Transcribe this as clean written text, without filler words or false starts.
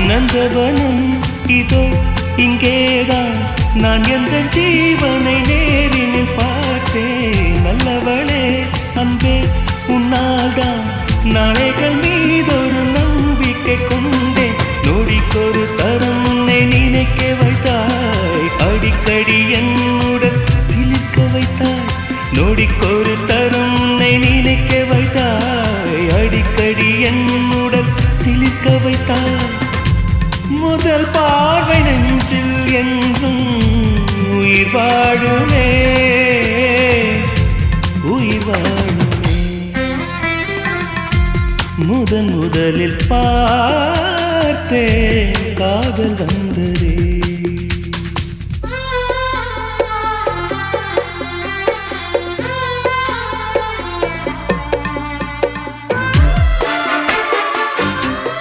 நந்தவனம் இதோ இங்கேதான் நான் எந்த ஜீவனை நேரினில் பார்த்தேன். நல்லவளே அன்பே உன்னால்தான் நாளைகள் மீதொரு நம்பிக்கை கொண்டேன். நொடிக்கொரு தரம் உன்னை நினைக்க வைத்தாய், அடிக்கடி என்னுடன் சிலிர்க்க வைத்தாய். நொடிக்கொரு தரம் உன்னை நினைக்க வைத்தாய், அடிக்கடி என்னுடன் சிலிர்க்க வைத்தாய். முதல் பார்வை நெஞ்சில் என்றும் உயிர் வாழுமே, உயிர் வாழுமே. முதலில் பார்த்தே காதல் வந்ததே.